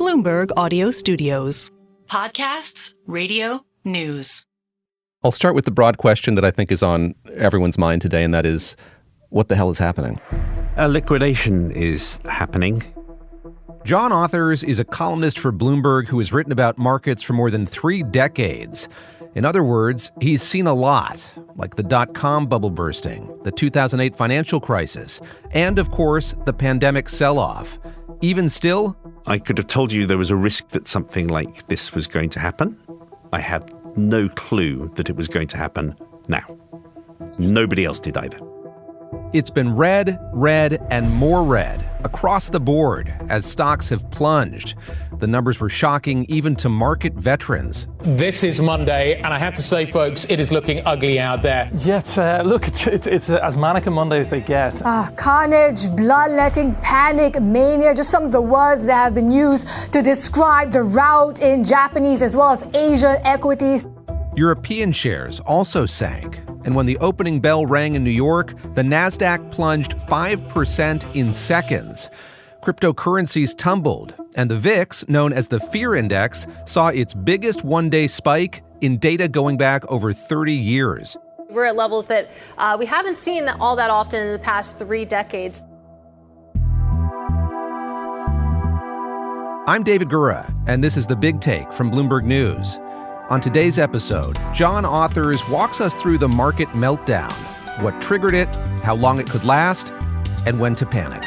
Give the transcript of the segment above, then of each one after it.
Bloomberg Audio Studios. Podcasts, radio, news. I'll start with the broad question that I think is on everyone's mind today, and that is, what the hell is happening? A liquidation is happening. John Authers is a columnist for Bloomberg who has written about markets for more than 3 decades. In other words, he's seen a lot, like the dot-com bubble bursting, the 2008 financial crisis, and, of course, the pandemic sell-off. Even still, I could have told you there was a risk that something like this was going to happen. I had no clue that it was going to happen now. Nobody else did either. it's been red, and more red across the board as stocks have plunged. The numbers were shocking even to market veterans. This is Monday, and I have to say, folks, it is looking ugly out there. Yeah, it's as manic a Monday as they get. Carnage, bloodletting, panic, mania, just some of the words that have been used to describe the rout in Japanese as well as Asian equities. European shares also sank. And when the opening bell rang in New York, the Nasdaq plunged 5% in seconds. Cryptocurrencies tumbled, and the VIX, known as the Fear Index, saw its biggest one-day spike in data going back over 30 years. We're at levels that we haven't seen all that often in the past 3 decades. I'm David Gura, and this is The Big Take from Bloomberg News. On today's episode, John Authers walks us through the market meltdown, what triggered it, how long it could last, and when to panic.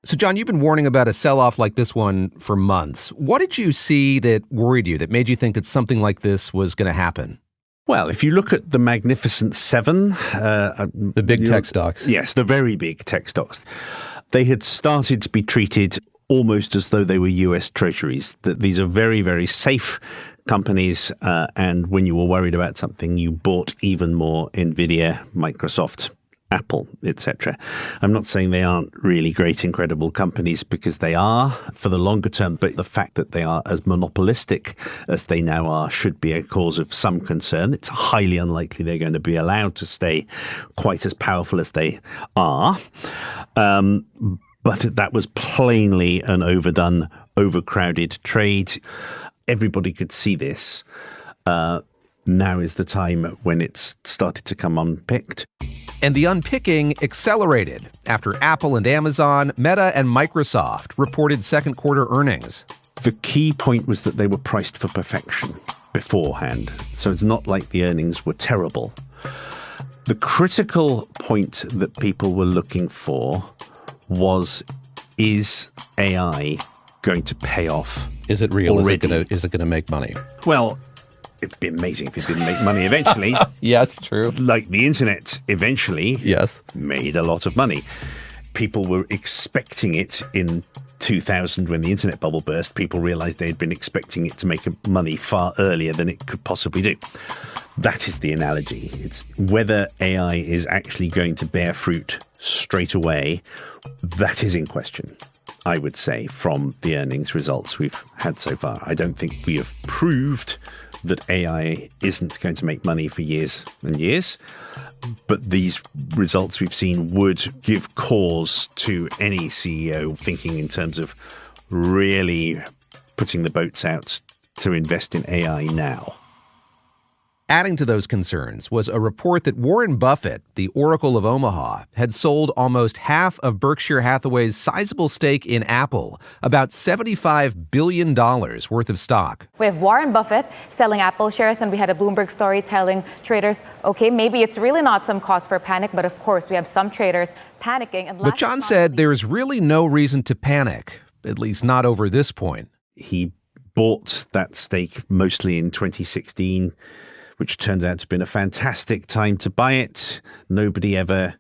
So, John, you've been warning about a sell-off like this one for months. What did you see that worried you, that made you think that something like this was going to happen? Well, if you look at the Magnificent Seven... the big tech stocks. Yes, the very big tech stocks. They had started to be treated almost as though they were US treasuries, that these are very, very safe companies. And when you were worried about something, you bought even more Nvidia, Microsoft, Apple, etc. I'm not saying they aren't really great, incredible companies, because they are for the longer term. But the fact that they are as monopolistic as they now are should be a cause of some concern. It's highly unlikely they're going to be allowed to stay quite as powerful as they are. But that was plainly an overdone, overcrowded trade. Everybody could see this. Now is the time when it's started to come unpicked. And the unpicking accelerated after Apple and Amazon, Meta and Microsoft reported second quarter earnings. The key point was that they were priced for perfection beforehand. So it's not like the earnings were terrible. The critical point that people were looking for was, is AI going to pay off? Is it real? Already? Is it going to make money? Well, it'd be amazing if it didn't make money eventually. Yes, true. Like the internet eventually made a lot of money. People were expecting it in 2000 when the internet bubble burst. People realized they had been expecting it to make money far earlier than it could possibly do. That is the analogy. It's whether AI is actually going to bear fruit straight away. That is in question, I would say, from the earnings results we've had so far. I don't think we have proved that AI isn't going to make money for years and years. But these results we've seen would give cause to any CEO thinking in terms of really putting the boats out to invest in AI now. Adding to those concerns was a report that Warren Buffett, the Oracle of Omaha, had sold almost half of Berkshire Hathaway's sizable stake in Apple, about $75 billion worth of stock. We have Warren Buffett selling Apple shares, and we had a Bloomberg story telling traders, okay, maybe it's really not some cause for panic, but of course we have some traders panicking. But John said there's really no reason to panic, at least not over this point. He bought that stake mostly in 2016, which turned out to have been a fantastic time to buy it. Nobody ever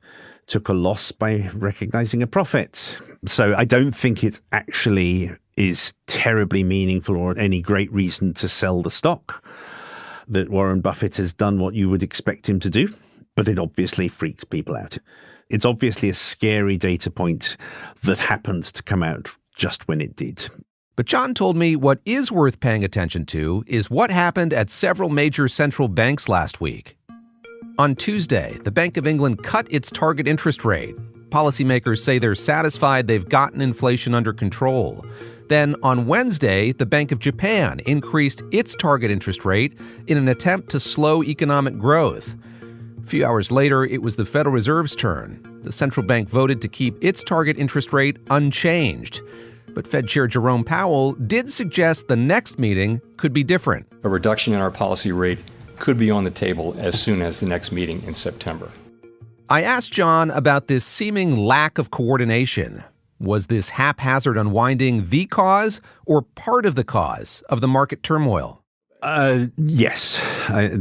took a loss by recognizing a profit. So I don't think it actually is terribly meaningful or any great reason to sell the stock. That Warren Buffett has done what you would expect him to do, but it obviously freaks people out. It's obviously a scary data point that happened to come out just when it did. But John told me what is worth paying attention to is what happened at several major central banks last week. On Tuesday, the Bank of England cut its target interest rate. Policymakers say they're satisfied they've gotten inflation under control. Then on Wednesday, the Bank of Japan increased its target interest rate in an attempt to slow economic growth. A few hours later, it was the Federal Reserve's turn. The central bank voted to keep its target interest rate unchanged. But Fed Chair Jerome Powell did suggest the next meeting could be different. A reduction in our policy rate could be on the table as soon as the next meeting in September. I asked John about this seeming lack of coordination. Was this haphazard unwinding the cause or part of the cause of the market turmoil? Yes.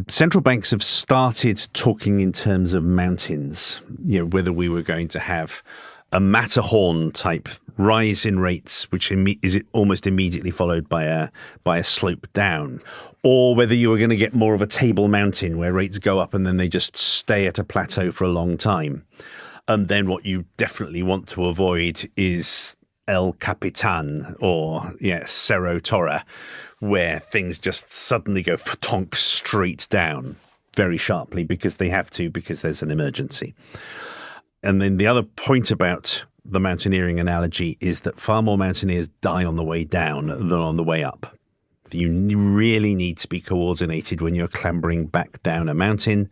Central banks have started talking in terms of mountains, whether we were going to have a Matterhorn type rise in rates, which is almost immediately followed by a slope down, or whether you were going to get more of a table mountain where rates go up and then they just stay at a plateau for a long time. And then what you definitely want to avoid is El Capitan or Cerro Torre, where things just suddenly go tonk straight down very sharply because they have to, because there's an emergency. And then the other point about the mountaineering analogy is that far more mountaineers die on the way down than on the way up. You really need to be coordinated when you're clambering back down a mountain.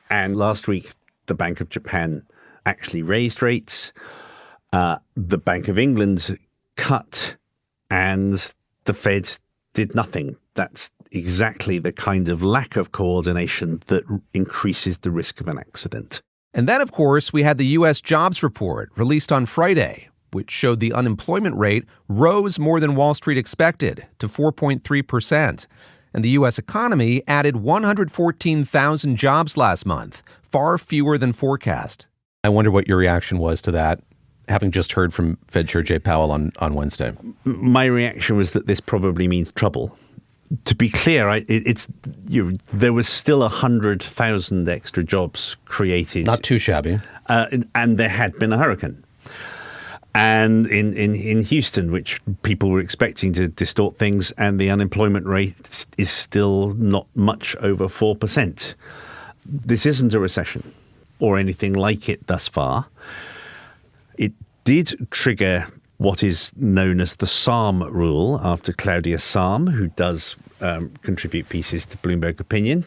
And last week, the Bank of Japan actually raised rates. The Bank of England cut, and the Fed did nothing. That's exactly the kind of lack of coordination that increases the risk of an accident. And then, of course, we had the U.S. jobs report released on Friday, which showed the unemployment rate rose more than Wall Street expected to 4.3%. And the U.S. economy added 114,000 jobs last month, far fewer than forecast. I wonder what your reaction was to that, having just heard from Fed Chair Jay Powell on Wednesday. My reaction was that this probably means trouble. To be clear, there was still 100,000 extra jobs created. Not too shabby. And there had been a hurricane. And in Houston, which people were expecting to distort things, and the unemployment rate is still not much over 4%. This isn't a recession or anything like it thus far. It did trigger what is known as the Psalm rule after Claudia Psalm, who does contribute pieces to Bloomberg Opinion,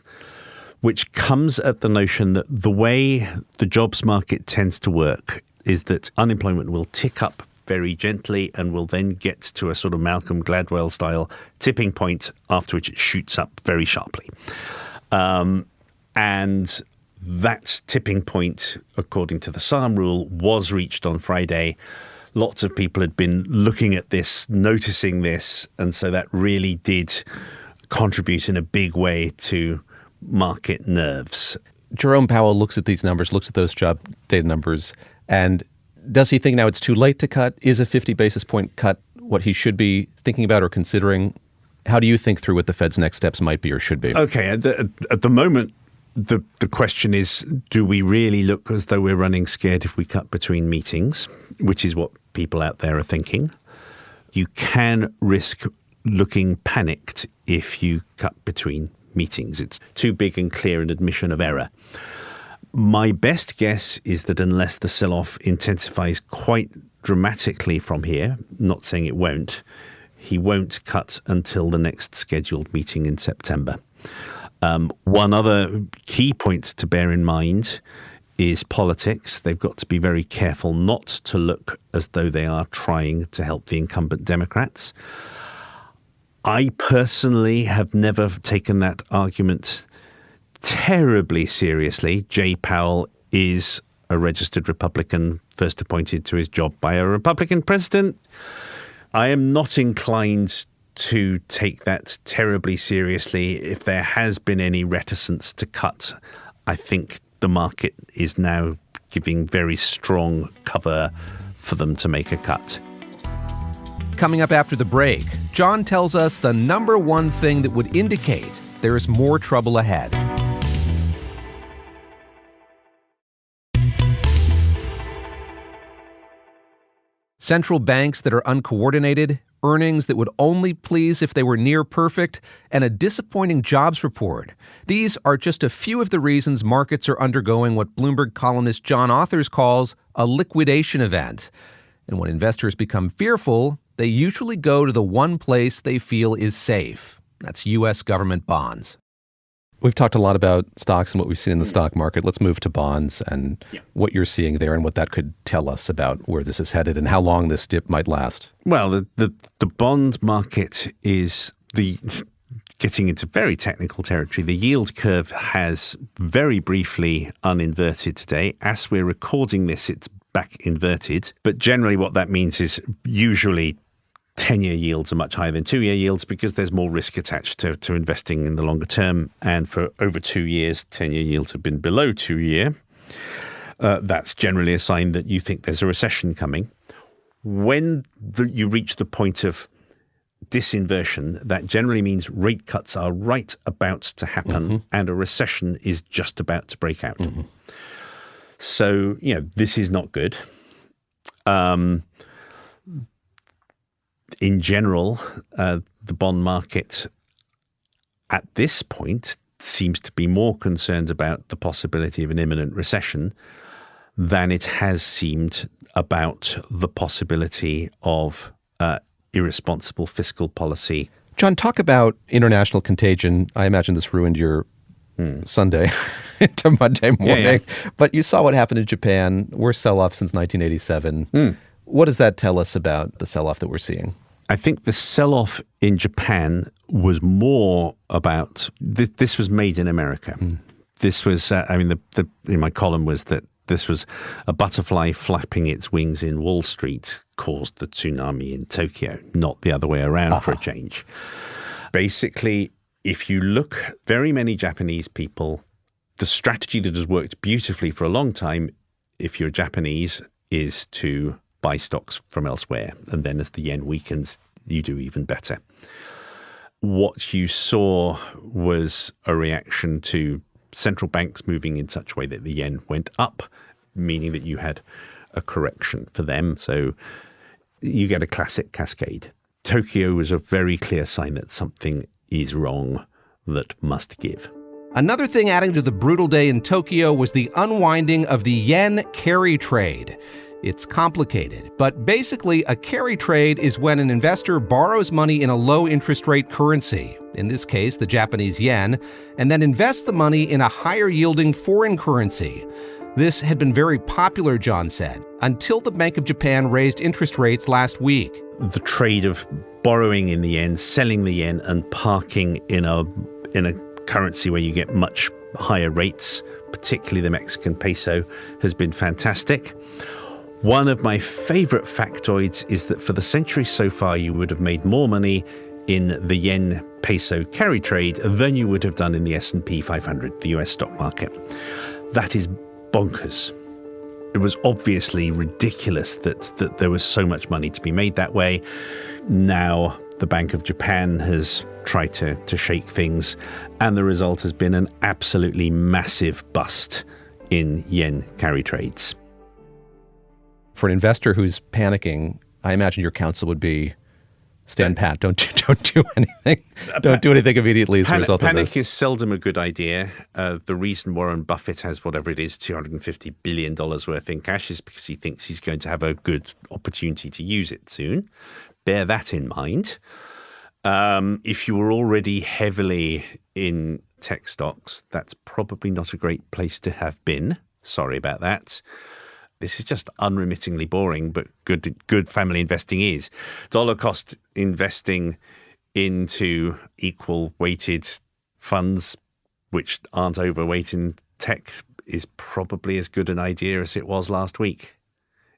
which comes at the notion that the way the jobs market tends to work is that unemployment will tick up very gently and will then get to a sort of Malcolm Gladwell style tipping point, after which it shoots up very sharply. And that tipping point, according to the Psalm rule, was reached on Friday. Lots of people had been looking at this, noticing this, and so that really did contribute in a big way to market nerves. Jerome Powell looks at these numbers, looks at those job data numbers, and does he think now it's too late to cut? Is a 50 basis point cut what he should be thinking about or considering? How do you think through what the Fed's next steps might be or should be? Okay, at the moment, the question is, do we really look as though we're running scared if we cut between meetings, which is what people out there are thinking? You can risk looking panicked if you cut between meetings. It's too big and clear an admission of error. My best guess is that unless the sell-off intensifies quite dramatically from here, not saying it won't, he won't cut until the next scheduled meeting in September. One other key point to bear in mind is politics. They've got to be very careful not to look as though they are trying to help the incumbent Democrats. I personally have never taken that argument terribly seriously. Jay Powell is a registered Republican, first appointed to his job by a Republican president. I am not inclined to take that terribly seriously. If there has been any reticence to cut, I think the market is now giving very strong cover for them to make a cut. Coming up after the break, John tells us the number one thing that would indicate there is more trouble ahead. Central banks that are uncoordinated, earnings that would only please if they were near perfect, and a disappointing jobs report. These are just a few of the reasons markets are undergoing what Bloomberg columnist John Authers calls a liquidation event. And when investors become fearful, they usually go to the one place they feel is safe. That's U.S. government bonds. We've talked a lot about stocks and what we've seen in the stock market. Let's move to bonds and what you're seeing there and what that could tell us about where this is headed and how long this dip might last. Well, the bond market is getting into very technical territory. The yield curve has very briefly uninverted today. As we're recording this, it's back inverted. But generally what that means is usually 10-year yields are much higher than 2-year yields because there's more risk attached to investing in the longer term. And for over 2 years, 10-year yields have been below 2-year. That's generally a sign that you think there's a recession coming. When you reach the point of disinversion, that generally means rate cuts are right about to happen and a recession is just about to break out. So, this is not good. In general, the bond market at this point seems to be more concerned about the possibility of an imminent recession than it has seemed about the possibility of irresponsible fiscal policy. John, talk about international contagion. I imagine this ruined your Sunday into Monday morning. But you saw what happened in Japan. Worst sell-off since 1987. What does that tell us about the sell-off that we're seeing? I think the sell-off in Japan was more about this was made in America. This was, in my column was that this was a butterfly flapping its wings in Wall Street caused the tsunami in Tokyo, not the other way around for a change. Basically, if you look, very many Japanese people, the strategy that has worked beautifully for a long time, if you're Japanese, is to buy stocks from elsewhere. And then as the yen weakens, you do even better. What you saw was a reaction to central banks moving in such a way that the yen went up, meaning that you had a correction for them. So you get a classic cascade. Tokyo was a very clear sign that something is wrong that must give. Another thing adding to the brutal day in Tokyo was the unwinding of the yen carry trade. It's complicated, but basically a carry trade is when an investor borrows money in a low interest rate currency, in this case the Japanese yen, and then invests the money in a higher yielding foreign currency. This had been very popular, John said, until the Bank of Japan raised interest rates last week. The trade of borrowing in the yen, selling the yen, and parking in a currency where you get much higher rates, particularly the Mexican peso, has been fantastic. One of my favorite factoids is that for the century so far, you would have made more money in the yen peso carry trade than you would have done in the S&P 500, the US stock market. That is bonkers. It was obviously ridiculous that there was so much money to be made that way. Now the Bank of Japan has tried to shake things, and the result has been an absolutely massive bust in yen carry trades. For an investor who's panicking, I imagine your counsel would be stand pat. Don't do anything. Don't do anything immediately as a result of this. Panic is seldom a good idea. The reason Warren Buffett has whatever it is, $250 billion worth in cash is because he thinks he's going to have a good opportunity to use it soon. Bear that in mind. If you were already heavily in tech stocks, that's probably not a great place to have been. Sorry about that. This is just unremittingly boring, but good family investing is. Dollar cost investing into equal weighted funds, which aren't overweight in tech, is probably as good an idea as it was last week.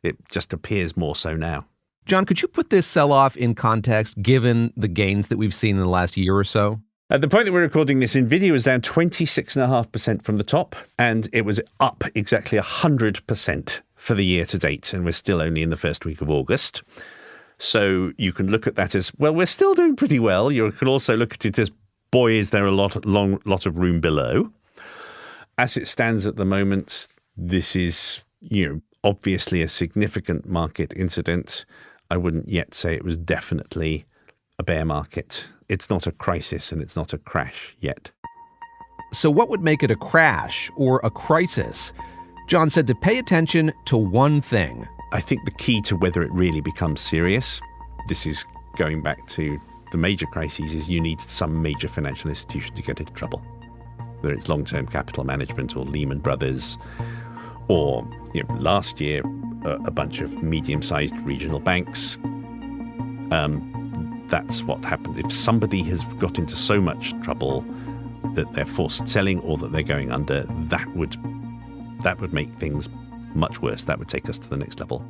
It just appears more so now. John, could you put this sell-off in context, given the gains that we've seen in the last year or so? At the point that we're recording this, Nvidia was down 26.5% from the top, and it was up exactly 100% for the year to date, and we're still only in the first week of August. So you can look at that as, well, we're still doing pretty well. You can also look at it as, boy, is there a lot of room below. As it stands at the moment, this is, obviously a significant market incident. I wouldn't yet say it was definitely a bear market. It's not a crisis and it's not a crash yet. So what would make it a crash or a crisis? John said to pay attention to one thing. I think the key to whether it really becomes serious, this is going back to the major crises, is you need some major financial institution to get into trouble. Whether it's long-term capital management or Lehman Brothers, or last year, a bunch of medium-sized regional banks. That's what happens. If somebody has got into so much trouble that they're forced selling or that they're going under, that would make things much worse. That would take us to the next level.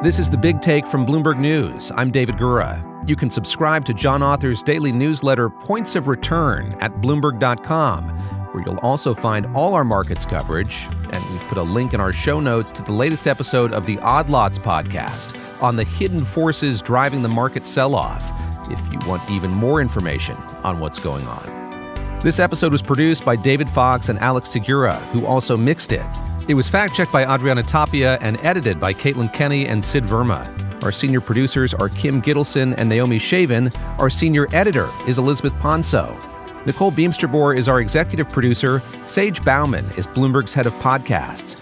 This is The Big Take from Bloomberg News. I'm David Gura. You can subscribe to John Authers' daily newsletter, Points of Return, at Bloomberg.com, where you'll also find all our markets coverage. And we've put a link in our show notes to the latest episode of the Odd Lots podcast on the hidden forces driving the market sell-off, if you want even more information on what's going on. This episode was produced by David Fox and Alex Segura, who also mixed it. It was fact-checked by Adriana Tapia and edited by Caitlin Kenny and Sid Verma. Our senior producers are Kim Gittleson and Naomi Shaven. Our senior editor is Elizabeth Ponso. Nicole Beamsterbor is our executive producer. Sage Bauman is Bloomberg's head of podcasts.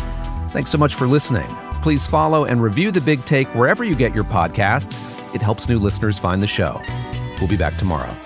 Thanks so much for listening. Please follow and review The Big Take wherever you get your podcasts. It helps new listeners find the show. We'll be back tomorrow.